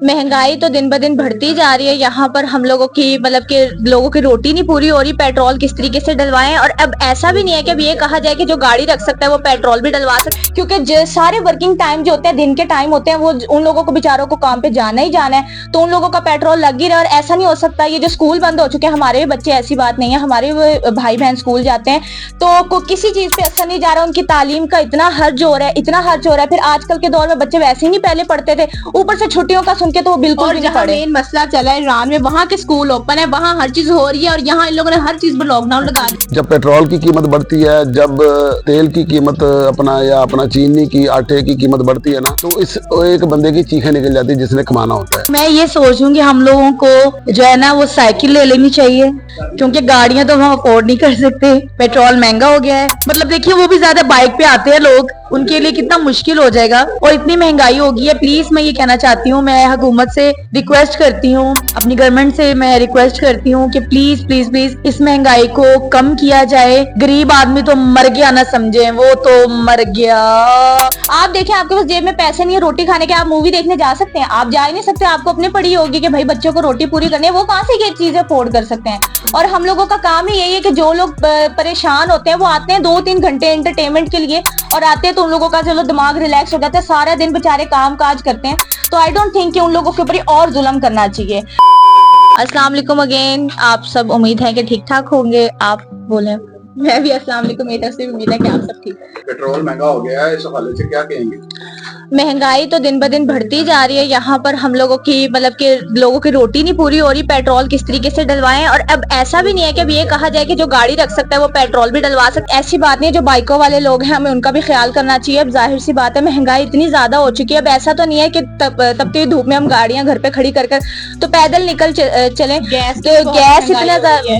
महंगाई तो दिन ब दिन बढ़ती जा रही है। यहाँ पर हम लोगों की लोगों की रोटी नहीं पूरी हो रही। पेट्रोल किस तरीके से डलवाएं, और अब ऐसा भी नहीं है कि अब ये कहा जाए कि जो गाड़ी रख सकता है वो पेट्रोल भी डलवा सकता है, क्योंकि सारे वर्किंग टाइम जो होते हैं, दिन के टाइम होते हैं, वो उन लोगों को बेचारों को काम पे जाना ही जाना है, तो उन लोगों का पेट्रोल लग ही रहा है। और ऐसा नहीं हो सकता, ये जो स्कूल बंद हो चुके हैं, हमारे भी बच्चे, ऐसी बात नहीं है, हमारे भी भाई बहन स्कूल जाते हैं, तो किसी चीज पे असर नहीं जा रहा। उनकी तालीम का इतना खर्च हो रहा है, इतना खर्च हो रहा है। फिर आजकल के दौर में बच्चे वैसे ही नहीं पहले पढ़ते थे, ऊपर से छुट्टियों का सुन के तो वो बिल्कुल भी नहीं पढ़े। मेन मसला चला है ईरान में, वहाँ के स्कूल ओपन है, वहाँ हर चीज हो रही है, और यहाँ इन लोगों ने हर चीज पर लॉकडाउन लगा दिया। जब पेट्रोल की कीमत बढ़ती है, जब तेल की कीमत अपना चीनी की, आटे की कीमत बढ़ती है ना, तो इस एक बंदे की चीखें निकल जाती है जिसने कमाना होता है। मैं ये सोचूंगी हम लोगों को जो है ना वो साइकिल ले लेनी चाहिए, क्योंकि गाड़ियां तो हम अफोर्ड नहीं कर सकते, पेट्रोल महंगा हो गया है। मतलब देखिए, वो भी ज्यादा बाइक पे आते हैं लोग, उनके लिए कितना मुश्किल हो जाएगा, और इतनी महंगाई हो गई है। प्लीज मैं ये कहना चाहती हूँ, मैं हुकूमत से रिक्वेस्ट करती हूँ, अपनी गवर्नमेंट से मैं रिक्वेस्ट करती हूँ कि प्लीज प्लीज प्लीज इस महंगाई को कम किया जाए। गरीब आदमी तो मर गया ना समझे, वो तो मर गया। आप देखें, आपके पास जेब में पैसे नहीं है रोटी खाने के, आप मूवी देखने जा सकते हैं? आप जा ही नहीं सकते। आपको अपने पड़ी होगी कि भाई बच्चों को रोटी पूरी करनी है, वो कहाँ से ये चीजें अफोर्ड कर सकते हैं। और हम लोगों का काम ही यही है कि जो लोग परेशान होते हैं, वो आते हैं 2-3 घंटे एंटरटेनमेंट के लिए, और आते हैं तो उन लोगों का चलो दिमाग रिलैक्स हो जाता है। सारा दिन बेचारे काम काज करते हैं, तो आई डोंट थिंक कि उन लोगों के ऊपर और जुल्म करना चाहिए। अस्सलाम वालेकुम अगेन, आप सब उम्मीद है कि ठीक ठाक होंगे। आप बोले। मैं भी अस्सलाम वालेकुम, मेरी तरफ से भी उम्मीद है कि आप सब ठीक है। पेट्रोल महंगा हो गया है, इस हवाले से क्या कहेंगे? महंगाई तो दिन ब दिन बढ़ती जा रही है। यहाँ पर हम लोगों की लोगों की रोटी नहीं पूरी हो रही। पेट्रोल किस तरीके से डलवाएं, और अब ऐसा भी नहीं है कि अब ये कहा जाए कि जो गाड़ी रख सकता है वो पेट्रोल भी डलवा सकता है। ऐसी बात नहीं है। जो बाइकों वाले लोग हैं, हमें उनका भी ख्याल करना चाहिए। अब जाहिर सी बात है, महंगाई इतनी ज्यादा हो चुकी है। अब ऐसा तो नहीं है कि तपती धूप में हम गाड़ियां घर पे खड़ी कर तो पैदल निकल चले।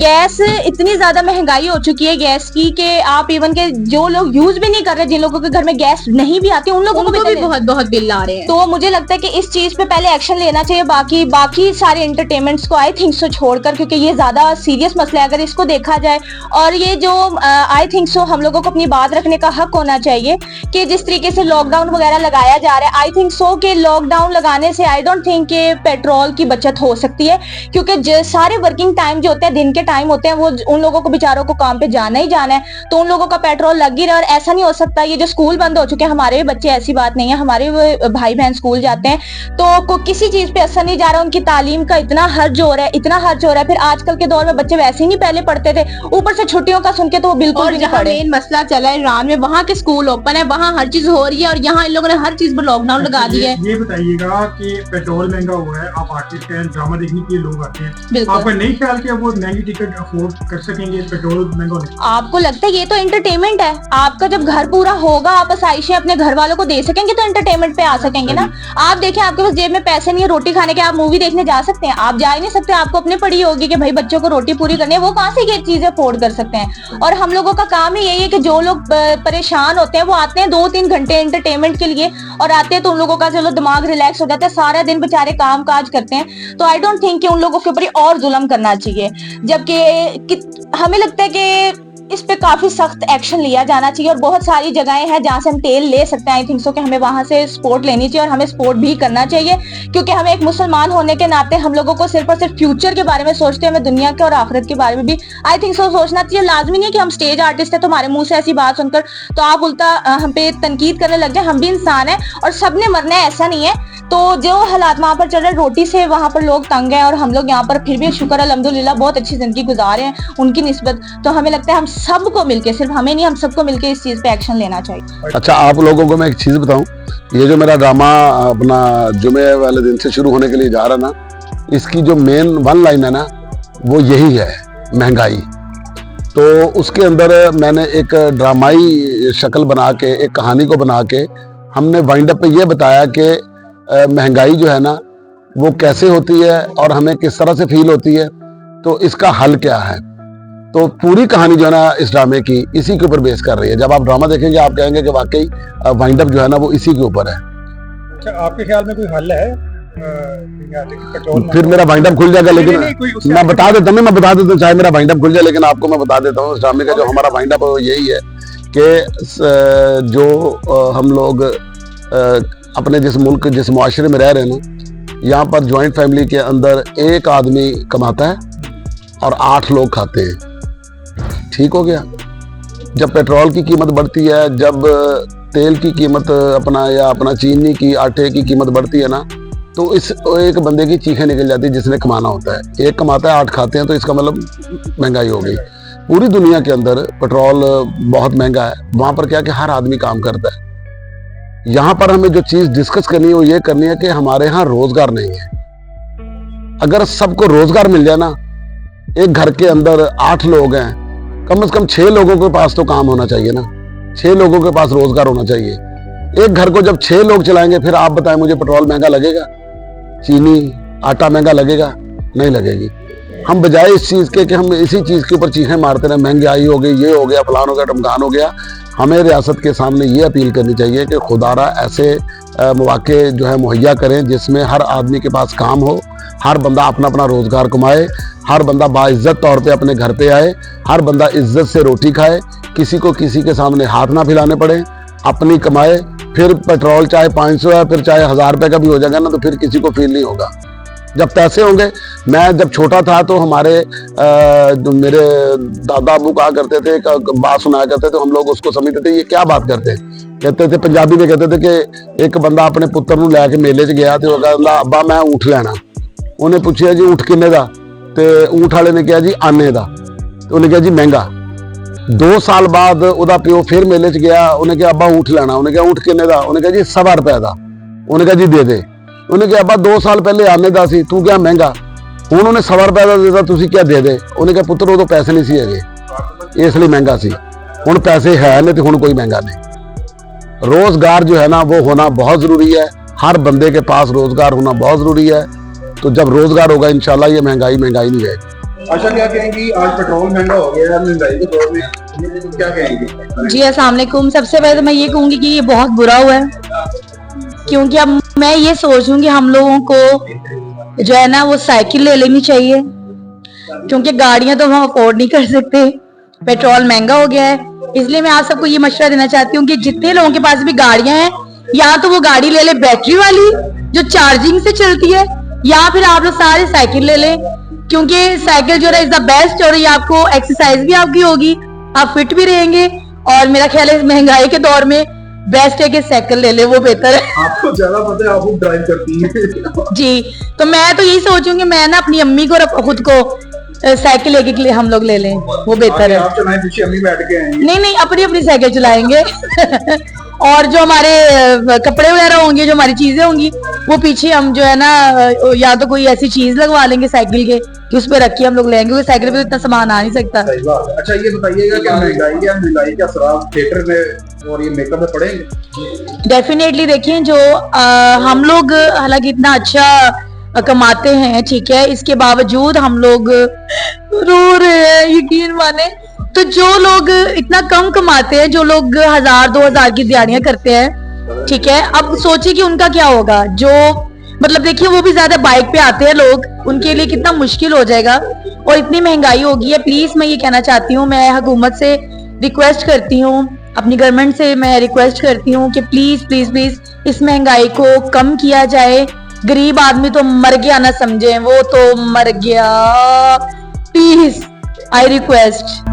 गैस इतनी ज्यादा महंगाई हो चुकी है गैस की, कि आप इवन के जो लोग यूज भी नहीं कर रहे, जिन लोगों के घर में गैस नहीं भी आती, उन लोगों को भी बहुत बिल आ रहे हैं। तो मुझे लगता है कि इस चीज पे पहले एक्शन लेना चाहिए। बाकी सारे एंटरटेनमेंट्स को आई थिंक सो छोड़कर, क्योंकि ये ज्यादा सीरियस मसला है अगर इसको देखा जाए। और ये जो आई थिंक सो हम लोगों को अपनी बात रखने का हक होना चाहिए कि जिस तरीके से लॉकडाउन वगैरह लगाया जा रहा है, आई थिंक सो कि लॉकडाउन लगाने से आई डोंट थिंक कि पेट्रोल की बचत हो सकती है, क्योंकि सारे वर्किंग टाइम जो होते हैं, दिन के टाइम होते हैं, वो उन लोगों को बेचारों को काम पे जाना ही जाना है, तो उन लोगों का पेट्रोल लग ही रहा है। और ऐसा नहीं हो सकता, ये जो स्कूल बंद हो चुके हैं, हमारे भी बच्चे, ऐसी बात नहीं है, हमारे भाई बहन स्कूल जाते हैं, तो किसी चीज पे असर नहीं जा रहा। उनकी तालीम का इतना खर्च हो रहा है, इतना खर्च हो रहा है। फिर आजकल के दौर में बच्चे वैसे ही नहीं पहले पढ़ते थे, ऊपर से छुट्टियों का सुन के तो वो बिल्कुल भी नहीं पढ़े। मेन मसला चला है ईरान में, वहाँ के स्कूल ओपन है, वहाँ हर चीज हो रही है, और यहाँ इन लोगों ने हर चीज पर लॉकडाउन लगा दिया है। ये बताइएगा कि पेट्रोल महंगा हुआ है, आप आर्टिस्ट हैं, ड्रामा देखने के लिए लोग आते हैं, बिल्कुल। आपका नहीं ख्याल कि वो महंगी टिकट अफोर्ड कर सकेंगे पेट्रोल महंगा होने? आपको लगता है ये तो एंटरटेनमेंट है? आपका जब घर पूरा होगा, आप आसाइशें अपने घर वालों को दे सकेंगे, तो एंटरटेनमेंट पे आ सकेंगे ना। आप देखें, आपके पास जेब में पैसे नहीं है रोटी खाने के, आप मूवी देखने जा सकते हैं? आप जा ही नहीं सकते। आपको अपने पड़ी होगी कि भाई बच्चों को रोटी पूरी करनी है, वो कहाँ से ये चीजें अफोर्ड कर सकते हैं। और हम लोगों का काम ही यही है कि जो लोग परेशान होते हैं, वो आते हैं 2-3 घंटे एंटरटेनमेंट के लिए, और आते हैं तो उन लोगों का चलो दिमाग रिलैक्स हो जाता है। सारा दिन बेचारे काम काज करते हैं, तो आई डोंट थिंक कि उन लोगों के ऊपर और जुल्म करना चाहिए। जबकि हमें लगता है कि इस पे काफी सख्त एक्शन लिया जाना चाहिए, और बहुत सारी जगहें हैं जहां से हम तेल ले सकते हैं। आई थिंक सो कि हमें वहां से सपोर्ट लेनी चाहिए, और हमें सपोर्ट भी करना चाहिए, क्योंकि हमें एक मुसलमान होने के नाते हम लोगों को सिर्फ और सिर्फ फ्यूचर के बारे में सोचते हैं, हमें दुनिया के और आखिरत के बारे में भी आई थिंक सो सोचना चाहिए। लाजमी नहीं है कि हम स्टेज आर्टिस्ट है तो हमारे मुंह से ऐसी बात सुनकर तो आप उल्टा हम पे तनकीद करने लग जाए। हम भी इंसान है और सबने मरना है, ऐसा नहीं है। तो जो हालात वहां पर चल रहे, रोटी से वहां पर लोग तंग हैं, और हम लोग यहाँ पर फिर भी शुक्र अल्हम्दुलिल्लाह बहुत अच्छी जिंदगी गुजार रहे हैं उनकी निस्बत। तो हमें लगता है हम सबको मिलकर, सिर्फ हमें नहीं, हम सबको मिलकर इस चीज पे एक्शन लेना चाहिए। अच्छा, आप लोगों को मैं एक चीज बताऊं, ये जो मेरा ड्रामा अपना जुमे वाले दिन से शुरू होने के लिए जा रहा ना, इसकी जो मेन वन लाइन है ना, वो यही है, महंगाई। तो उसके अंदर मैंने एक ड्रामाई शक्ल बना के, एक कहानी को बना के, हमने वाइंड अप पे ये बताया कि महंगाई जो है ना वो कैसे होती है और हमें किस तरह से फील होती है, तो इसका हल क्या है। तो पूरी कहानी जो है ना इस ड्रामे की इसी के ऊपर बेस कर रही है। जब आप ड्रामा देखेंगे आप कहेंगे कि वाकई वाइंड अप जो है ना वो इसी के ऊपर है। अच्छा, आपके ख्याल में कोई हल है? फिर मेरा वाइंड अप खुल जाएगा, लेकिन मैं बता देता हूँ, चाहे मेरा वाइंड अप खुल जाए, लेकिन आपको मैं बता देता हूँ इस ड्रामे का जो हमारा वाइंड अप है वो यही है कि जो हम लोग अपने जिस मुल्क, जिस मुआशरे में रह रहे हैं ना, यहाँ पर ज्वाइंट फैमिली के अंदर एक आदमी कमाता है और 8 लोग खाते हैं। ठीक हो गया। जब पेट्रोल की कीमत बढ़ती है, जब तेल की कीमत अपना चीनी की, आटे की कीमत बढ़ती है ना, तो इस एक बंदे की चीखें निकल जाती है जिसने कमाना होता है। एक कमाता है 8 खाते हैं, तो इसका मतलब महंगाई हो गई। पूरी दुनिया के अंदर पेट्रोल बहुत महंगा है। वहाँ पर क्या कि हर आदमी काम करता है। यहाँ पर हमें जो चीज़ डिस्कस करनी है वो ये करनी है कि हमारे यहाँ रोजगार नहीं है। अगर सबको रोजगार मिल जाए ना, एक घर के अंदर 8 लोग हैं, कम से कम 6 लोगों के पास तो काम होना चाहिए ना, 6 लोगों के पास रोजगार होना चाहिए। एक घर को जब 6 लोग चलाएंगे, फिर आप बताएं मुझे पेट्रोल महंगा लगेगा, चीनी आटा महंगा लगेगा? नहीं लगेगी। हम बजाय इस चीज़ के कि हम इसी चीज़ के ऊपर चीखें मारते रहे, महंगाई हो गई, ये हो गया, फलान हो गया, ढमकान हो गया, हमें रियासत के सामने ये अपील करनी चाहिए कि खुदारा ऐसे मौके जो है मुहैया करें जिसमें हर आदमी के पास काम हो, हर बंदा अपना अपना रोजगार कमाए, हर बंदा बाइज्जत तौर पे अपने घर पे आए, हर बंदा इज्जत से रोटी खाए, किसी को किसी के सामने हाथ ना फैलाने पड़े, अपनी कमाए। फिर पेट्रोल चाहे 500 है, फिर चाहे 1000 रुपये का भी हो जाएगा ना, तो फिर किसी को फील नहीं होगा। जब पैसे होंगे, मैं जब छोटा था तो हमारे मेरे दादा अबू कहा करते थे, बात सुनाया करते थे, हम लोग उसको समझते थे ये क्या बात करते हैं। कहते थे, पंजाबी में कहते थे कि एक बंदा अपने पुत्र नूं लैके मेले च गया, तो कहता अब्बा मैं ऊँट लेना। उन्हें पूछा जी ऊँट किन्ने दा, तो ऊँट वाले ने कहा जी आने दा, तो उन्हें कहा जी महंगा। 2 साल बाद उहदा प्यो फिर मेले च गया, उन्हें कहा अब्बा ऊँट लेना, उन्हें कहा ऊँट किन्ने दा, उन्हें कहा जी 1.25 रुपए दा, उन्हें कहा जी दे दे। उन्हें कहा अब्बा 2 साल पहले आने दा सी, तू क्या महंगा, हुण उन्हें 1.25 रुपए दा देता, तुसी क्या दे दे। उन्हें कहा पुत्र उदों पैसे नहीं सी हैगे, इसलिए महंगा सी, हुण पैसे है नहीं तो हुण कोई महंगा नहीं। रोजगार जो है ना वो होना बहुत जरूरी है, हर बंदे के पास रोजगार होना बहुत जरूरी है। तो जब रोजगार होगा इंशाल्लाह ये महंगाई नहीं रहेगी। अच्छा, क्या कहेंगी, आज पेट्रोल महंगा हो गया है, महंगाई के दौर में क्या कहेंगे? जी अस्सलाम वालेकुम। सबसे पहले तो मैं ये कहूंगी कि ये बहुत बुरा हुआ है, क्योंकि अब मैं ये सोच रही हूँ कि हम लोगों को जो है ना वो साइकिल ले लेनी चाहिए, क्योंकि गाड़ियां तो हम अफोर्ड नहीं कर सकते, पेट्रोल महंगा हो गया है। इसलिए मैं आप सबको ये मशवरा देना चाहती हूँ कि जितने लोगों के पास भी गाड़ियां हैं, या तो वो गाड़ी ले ले बैटरी वाली जो चार्जिंग से चलती है, या फिर आप लोग सारे साइकिल ले लें, क्योंकि साइकिल जो है इज द बेस्ट, और ये आपको एक्सरसाइज भी आपकी होगी, आप फिट भी रहेंगे। और मेरा ख्याल है इस महंगाई के दौर में बेस्ट है कि साइकिल ले ले, वो बेहतर है। आपको ज्यादा पता है, आप ड्राइव करती हैं। जी, तो मैं तो यही सोचूंगी मैं ना अपनी अम्मी को और खुद को साइकिल लेके के लिए हम लोग ले लें, वो बेहतर है। आप चलाएं, पीछे अम्मी बैठ के आएंगे। नहीं, अपनी अपनी साइकिल चलाएंगे और जो हमारे कपड़े वगैरह होंगे, जो हमारी चीजें होंगी, वो पीछे हम जो है ना या तो कोई ऐसी चीज लगवा लेंगे साइकिल के कि उस पर रख के हम लोग लेंगे, क्योंकि साइकिल पे तो इतना सामान आ नहीं सकता। सही बात। अच्छा, ये बताइएगा क्या महंगाई के असरात थिएटर में और ये मेकअप में पड़ेंगे? डेफिनेटली देखिए, जो हम लोग हालांकि इतना अच्छा कमाते हैं, ठीक है, इसके बावजूद हम लोग रो रहे हैं, यकीन माने। तो जो लोग इतना कम कमाते हैं, जो लोग 1000-2000 की दिहाड़ियां करते हैं, ठीक है, अब सोचिए कि उनका क्या होगा। जो मतलब देखिए वो भी ज्यादा बाइक पे आते हैं लोग, उनके लिए कितना मुश्किल हो जाएगा। और इतनी महंगाई होगी है। प्लीज मैं ये कहना चाहती हूँ, मैं हुकूमत से रिक्वेस्ट करती हूँ, अपनी गवर्नमेंट से मैं रिक्वेस्ट करती हूँ कि प्लीज प्लीज प्लीज इस महंगाई को कम किया जाए। गरीब आदमी तो मर गया ना समझे, वो तो मर गया। Please I request.